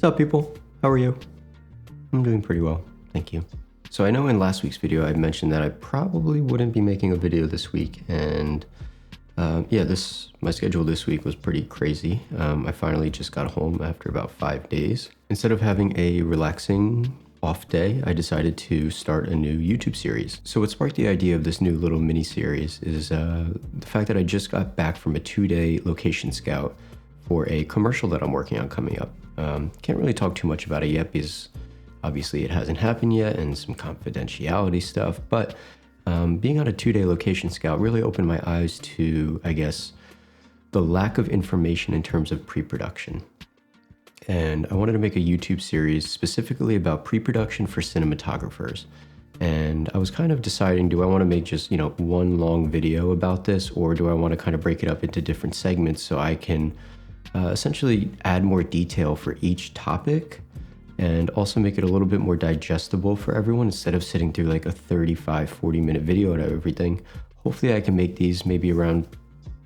What's up, people? How are you? I'm doing pretty well, thank you. So I know in last week's video I mentioned that I probably wouldn't be making a video this week, and my schedule this week was pretty crazy. I finally just got home after about 5 days. Instead of having a relaxing off day, I decided to start a new YouTube series. So what sparked the idea of this new little mini series is the fact that I just got back from a 2-day location scout for a commercial that I'm working on coming up. Can't really talk too much about it yet because obviously it hasn't happened yet and some confidentiality stuff, but being on a 2-day location scout really opened my eyes to, I guess, the lack of information in terms of pre-production. And I wanted to make a YouTube series specifically about pre-production for cinematographers. And I was kind of deciding, do I want to make just, one long video about this, or do I want to kind of break it up into different segments so I can essentially add more detail for each topic and also make it a little bit more digestible for everyone instead of sitting through like a 35-40 minute video and everything. Hopefully I can make these maybe around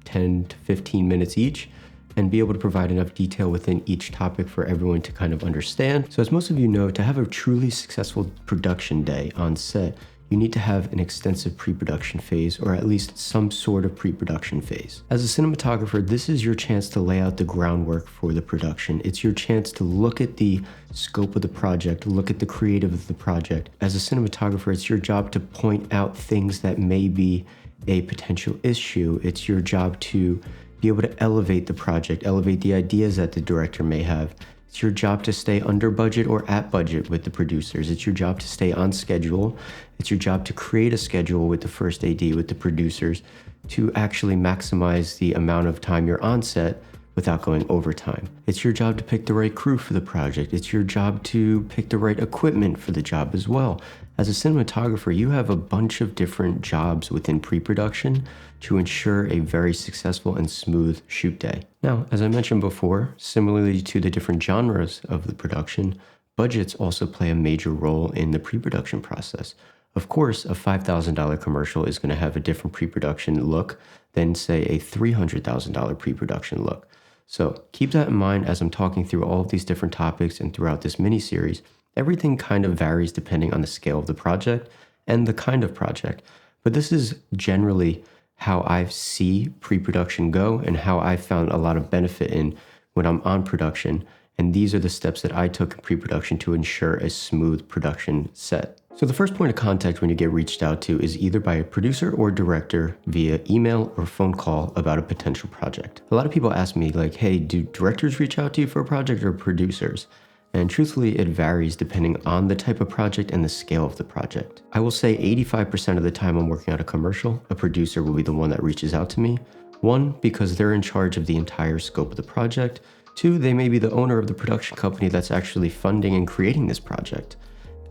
10 to 15 minutes each and be able to provide enough detail within each topic for everyone to kind of understand. So as most of you know, to have a truly successful production day on set, you need to have an extensive pre-production phase, or at least some sort of pre-production phase. As a cinematographer, this is your chance to lay out the groundwork for the production. It's your chance to look at the scope of the project, look at the creative of the project. As a cinematographer, it's your job to point out things that may be a potential issue. It's your job to be able to elevate the project, elevate the ideas that the director may have. It's your job to stay under budget or at budget with the producers. It's your job to stay on schedule. It's your job to create a schedule with the first AD, with the producers, to actually maximize the amount of time you're on set without going overtime. It's your job to pick the right crew for the project. It's your job to pick the right equipment for the job as well. As a cinematographer, you have a bunch of different jobs within pre-production to ensure a very successful and smooth shoot day. Now, as I mentioned before, similarly to the different genres of the production, budgets also play a major role in the pre-production process. Of course, a $5,000 commercial is going to have a different pre-production look than, say, a $300,000 pre-production look. So keep that in mind as I'm talking through all of these different topics and throughout this mini-series. Everything kind of varies depending on the scale of the project and the kind of project. But this is generally how I see pre-production go and how I found a lot of benefit in when I'm on production. And these are the steps that I took in pre-production to ensure a smooth production set. So the first point of contact when you get reached out to is either by a producer or director via email or phone call about a potential project. A lot of people ask me like, hey, do directors reach out to you for a project or producers? And truthfully, it varies depending on the type of project and the scale of the project. I will say 85% of the time I'm working on a commercial, a producer will be the one that reaches out to me. 1, because they're in charge of the entire scope of the project. 2, they may be the owner of the production company that's actually funding and creating this project.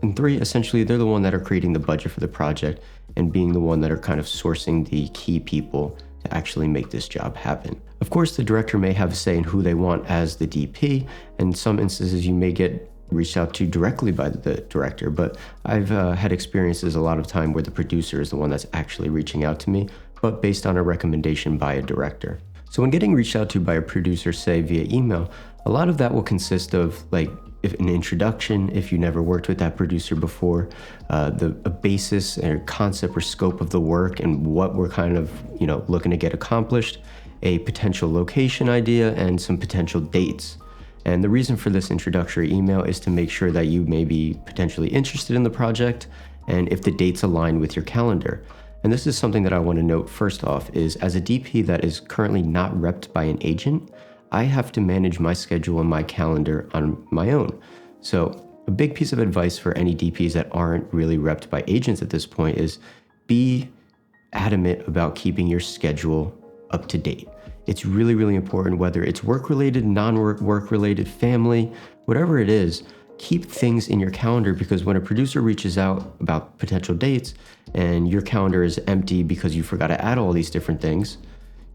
And 3, essentially, they're the one that are creating the budget for the project and being the one that are kind of sourcing the key people to actually make this job happen. Of course, the director may have a say in who they want as the DP. In some instances, you may get reached out to directly by the director, but I've had experiences a lot of time where the producer is the one that's actually reaching out to me, but based on a recommendation by a director. So when getting reached out to by a producer, say via email, a lot of that will consist of like if an introduction, if you never worked with that producer before, a basis or concept or scope of the work and what we're kind of looking to get accomplished, a potential location idea, and some potential dates. And the reason for this introductory email is to make sure that you may be potentially interested in the project and if the dates align with your calendar. And this is something that I want to note first off is as a DP that is currently not repped by an agent, I have to manage my schedule and my calendar on my own. So a big piece of advice for any DPs that aren't really repped by agents at this point is be adamant about keeping your schedule up to date. It's really, really important, whether it's work-related, non-work-related, family, whatever it is, keep things in your calendar because when a producer reaches out about potential dates and your calendar is empty because you forgot to add all these different things,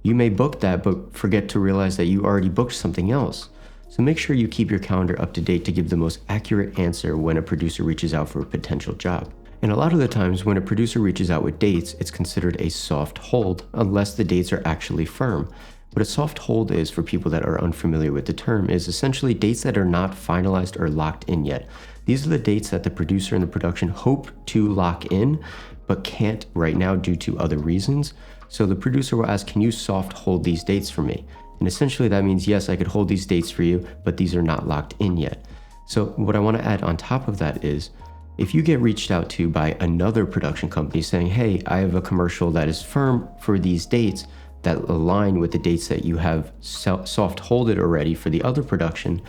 you may book that but forget to realize that you already booked something else. So make sure you keep your calendar up to date to give the most accurate answer when a producer reaches out for a potential job. And a lot of the times when a producer reaches out with dates, it's considered a soft hold unless the dates are actually firm. What a soft hold is, for people that are unfamiliar with the term, is essentially dates that are not finalized or locked in yet. These are the dates that the producer and the production hope to lock in, but can't right now due to other reasons. So the producer will ask, can you soft hold these dates for me? And essentially that means, yes, I could hold these dates for you, but these are not locked in yet. So what I want to add on top of that is, if you get reached out to by another production company saying, hey, I have a commercial that is firm for these dates that align with the dates that you have soft holded already for the other production,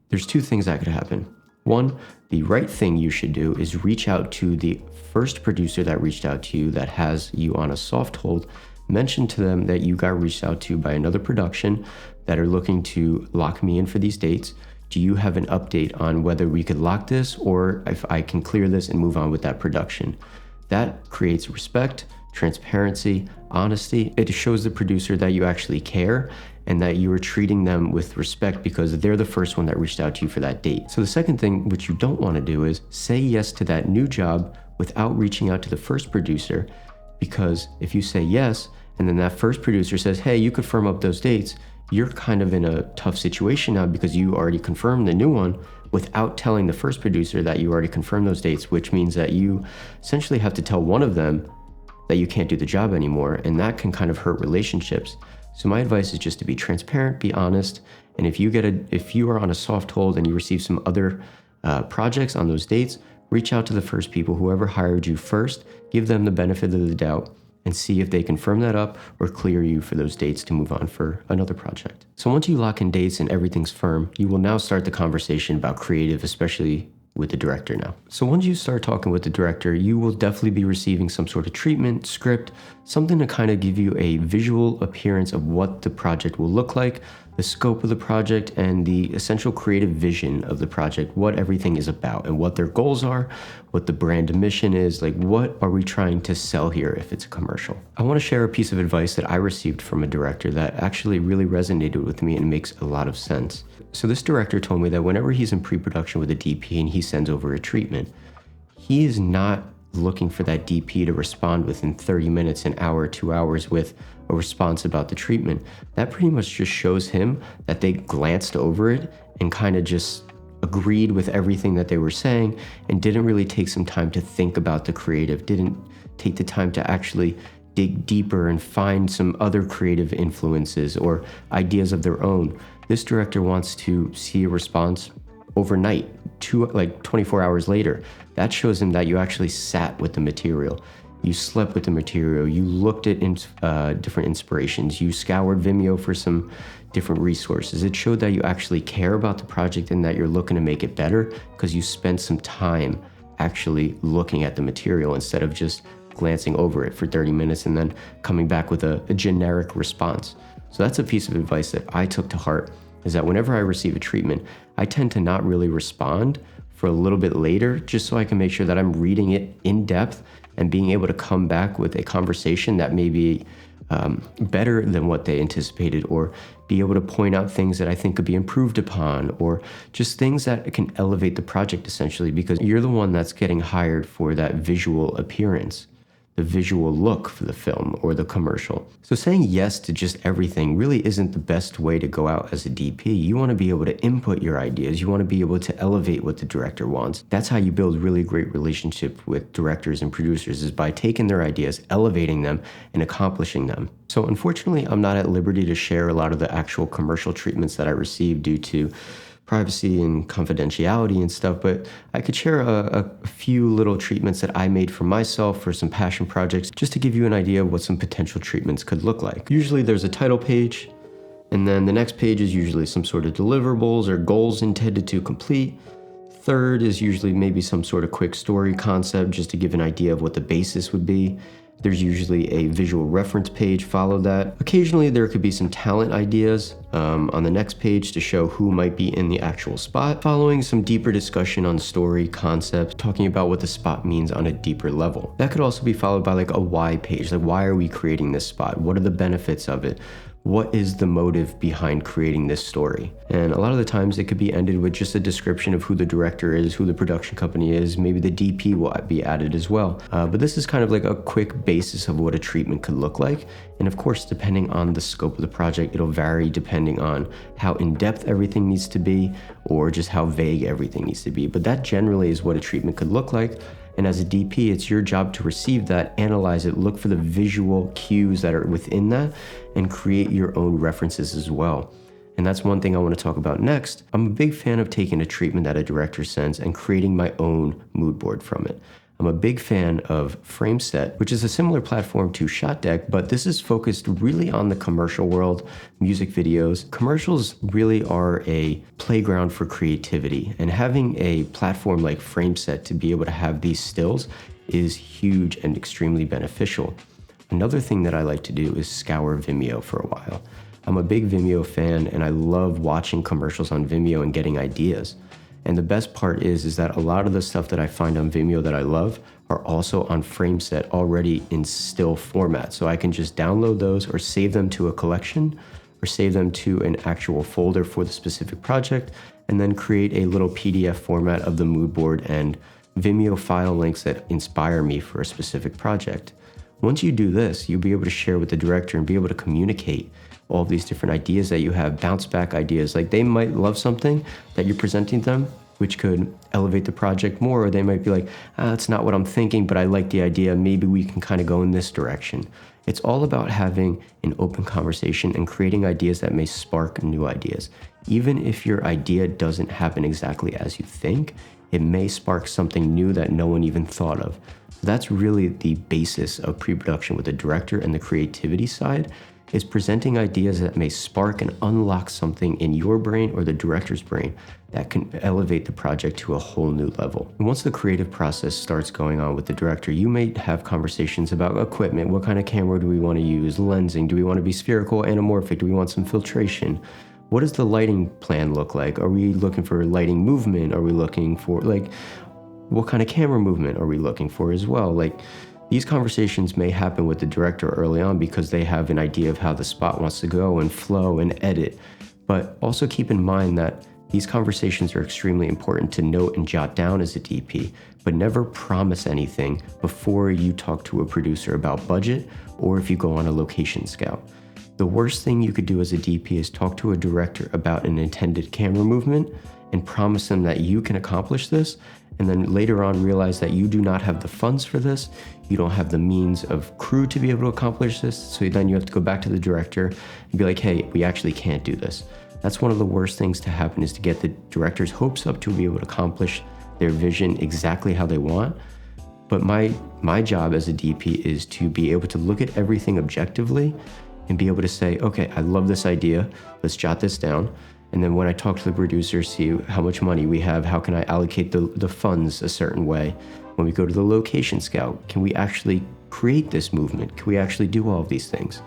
there's two things that could happen. One, the right thing you should do is reach out to the first producer that reached out to you that has you on a soft hold. Mention to them that you got reached out to by another production that are looking to lock me in for these dates. Do you have an update on whether we could lock this, or if I can clear this and move on with that production? That creates respect, transparency, honesty. It shows the producer that you actually care and that you are treating them with respect because they're the first one that reached out to you for that date. So the second thing which you don't want to do is say yes to that new job without reaching out to the first producer, because if you say yes and then that first producer says, hey, you could firm up those dates, you're kind of in a tough situation now because you already confirmed the new one without telling the first producer that you already confirmed those dates, which means that you essentially have to tell one of them that you can't do the job anymore, and that can kind of hurt relationships. So my advice is just to be transparent, be honest, and if you are on a soft hold and you receive some other projects on those dates, reach out to the first people, whoever hired you first, give them the benefit of the doubt, and see if they can firm that up or clear you for those dates to move on for another project. So once you lock in dates and everything's firm, you will now start the conversation about creative, especially with the director now. So once you start talking with the director, you will definitely be receiving some sort of treatment, script, something to kind of give you a visual appearance of what the project will look like, the scope of the project, and the essential creative vision of the project, what everything is about and what their goals are, what the brand mission is, like what are we trying to sell here if it's a commercial. I want to share a piece of advice that I received from a director that actually really resonated with me and makes a lot of sense. So this director told me that whenever he's in pre-production with a DP and he sends over a treatment, he is not looking for that DP to respond within 30 minutes, an hour, 2 hours with a response about the treatment. That pretty much just shows him that they glanced over it and kind of just agreed with everything that they were saying and didn't really take some time to think about the creative, didn't take the time to actually dig deeper and find some other creative influences or ideas of their own. This director wants to see a response overnight, 24 hours later. That shows him that you actually sat with the material. You slept with the material. You looked at different inspirations. You scoured Vimeo for some different resources. It showed that you actually care about the project and that you're looking to make it better because you spent some time actually looking at the material instead of just glancing over it for 30 minutes and then coming back with a generic response. So that's a piece of advice that I took to heart, is that whenever I receive a treatment, I tend to not really respond for a little bit later, just so I can make sure that I'm reading it in depth and being able to come back with a conversation that may be better than what they anticipated, or be able to point out things that I think could be improved upon, or just things that can elevate the project essentially, because you're the one that's getting hired for that visual appearance, the visual look for the film or the commercial. So saying yes to just everything really isn't the best way to go out as a DP. You want to be able to input your ideas. You want to be able to elevate what the director wants. That's how you build really great relationship with directors and producers, is by taking their ideas, elevating them, and accomplishing them. So unfortunately, I'm not at liberty to share a lot of the actual commercial treatments that I received due to privacy and confidentiality and stuff, but I could share a few little treatments that I made for myself for some passion projects, just to give you an idea of what some potential treatments could look like. Usually there's a title page, and then the next page is usually some sort of deliverables or goals intended to complete. Third is usually maybe some sort of quick story concept, just to give an idea of what the basis would be. There's usually a visual reference page follow that. Occasionally there could be some talent ideas on the next page to show who might be in the actual spot, following some deeper discussion on story, concept, talking about what the spot means on a deeper level. That could also be followed by like a why page, like why are we creating this spot? What are the benefits of it? what is the motive behind creating this story? And a lot of the times it could be ended with just a description of who the director is, who the production company is, maybe the DP will be added as well. But this is kind of like a quick basis of what a treatment could look like. And of course, depending on the scope of the project, it'll vary depending on how in-depth everything needs to be or just how vague everything needs to be. But that generally is what a treatment could look like. And as a DP, it's your job to receive that, analyze it, look for the visual cues that are within that, and create your own references as well. And that's one thing I want to talk about next. I'm a big fan of taking a treatment that a director sends and creating my own mood board from it. I'm a big fan of FrameSet, which is a similar platform to ShotDeck, but this is focused really on the commercial world, music videos. Commercials really are a playground for creativity, and having a platform like FrameSet to be able to have these stills is huge and extremely beneficial. Another thing that I like to do is scour Vimeo for a while. I'm a big Vimeo fan, and I love watching commercials on Vimeo and getting ideas. And the best part is that a lot of the stuff that I find on Vimeo that I love are also on FrameSet already in still format. So I can just download those or save them to a collection or save them to an actual folder for the specific project, and then create a little PDF format of the mood board and Vimeo file links that inspire me for a specific project. Once you do this, you'll be able to share with the director and be able to communicate all these different ideas that you have, bounce back ideas. Like they might love something that you're presenting them, which could elevate the project more, or they might be like, that's not what I'm thinking, but I like the idea. Maybe we can kind of go in this direction. It's all about having an open conversation and creating ideas that may spark new ideas. Even if your idea doesn't happen exactly as you think, it may spark something new that no one even thought of. So that's really the basis of pre-production with the director, and the creativity side is presenting ideas that may spark and unlock something in your brain or the director's brain that can elevate the project to a whole new level. And once the creative process starts going on with the director, you may have conversations about equipment. What kind of camera do we want to use? Lensing? Do we want to be spherical, anamorphic? Do we want some filtration? What does the lighting plan look like? Are we looking for lighting movement? Are we looking for what kind of camera movement are we looking for as well? These conversations may happen with the director early on because they have an idea of how the spot wants to go and flow and edit. But also keep in mind that these conversations are extremely important to note and jot down as a DP, but never promise anything before you talk to a producer about budget or if you go on a location scout. The worst thing you could do as a DP is talk to a director about an intended camera movement and promise them that you can accomplish this, and then later on realize that you do not have the funds for this, you don't have the means of crew to be able to accomplish this, so then you have to go back to the director and be like, hey, we actually can't do this. That's one of the worst things to happen, is to get the director's hopes up to be able to accomplish their vision exactly how they want. But my job as a DP is to be able to look at everything objectively and be able to say, okay, I love this idea, let's jot this down. And then when I talk to the producer, see how much money we have, how can I allocate the funds a certain way? When we go to the location scout, can we actually create this movement? Can we actually do all of these things?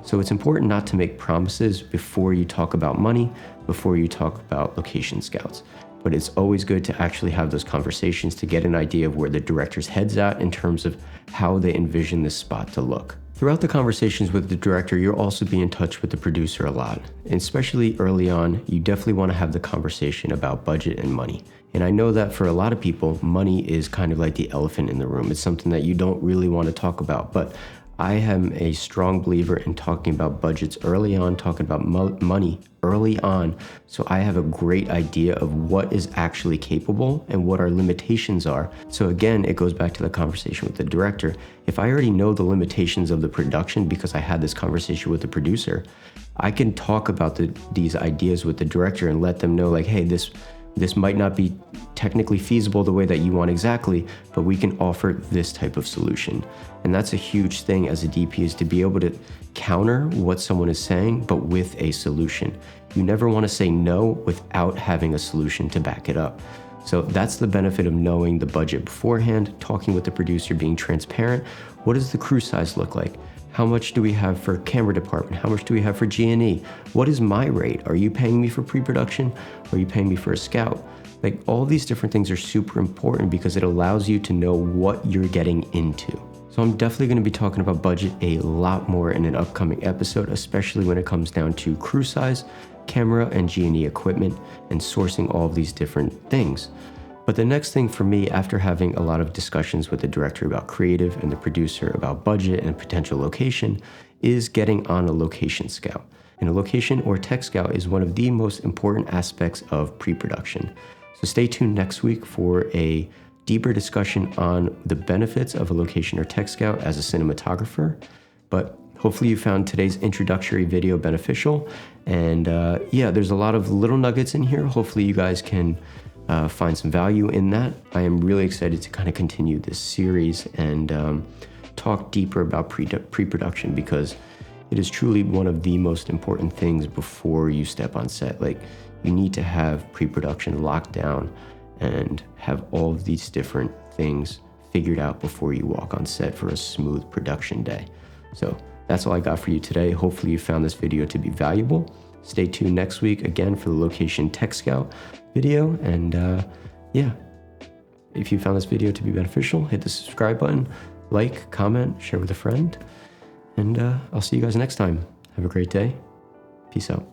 So it's important not to make promises before you talk about money, before you talk about location scouts. But it's always good to actually have those conversations to get an idea of where the director's head's at in terms of how they envision this spot to look. Throughout the conversations with the director, you'll also be in touch with the producer a lot. And especially early on, you definitely want to have the conversation about budget and money. And I know that for a lot of people, money is kind of like the elephant in the room. It's something that you don't really want to talk about. But I am a strong believer in talking about budgets early on, talking about money early on, so I have a great idea of what is actually capable and what our limitations are. So again, it goes back to the conversation with the director. If I already know the limitations of the production because I had this conversation with the producer, I can talk about these ideas with the director and let them know, like, hey, this might not be technically feasible the way that you want exactly, but we can offer this type of solution. And that's a huge thing as a DP, is to be able to counter what someone is saying, but with a solution. You never want to say no without having a solution to back it up. So that's the benefit of knowing the budget beforehand, talking with the producer, being transparent. What does the crew size look like? How much do we have for camera department? How much do we have for G&E? What is my rate? Are you paying me for pre-production? Are you paying me for a scout? Like, all these different things are super important because it allows you to know what you're getting into. So I'm definitely going to be talking about budget a lot more in an upcoming episode, especially when it comes down to crew size, camera and G&E equipment, and sourcing all of these different things. But the next thing for me, after having a lot of discussions with the director about creative and the producer about budget and potential location, is getting on a location scout. And a location or tech scout is one of the most important aspects of pre-production. So stay tuned next week for a deeper discussion on the benefits of a location or tech scout as a cinematographer. But hopefully you found today's introductory video beneficial. And yeah, there's a lot of little nuggets in here. Hopefully you guys can find some value in that. I am really excited to kind of continue this series and talk deeper about pre-production, because it is truly one of the most important things before you step on set. Like, you need to have pre-production locked down and have all of these different things figured out before you walk on set for a smooth production day. So that's all I got for you today. Hopefully you found this video to be valuable. Stay tuned next week again for the location tech scout video. And yeah, if you found this video to be beneficial, hit the subscribe button, like, comment, share with a friend, and I'll see you guys next time. Have a great day. Peace out.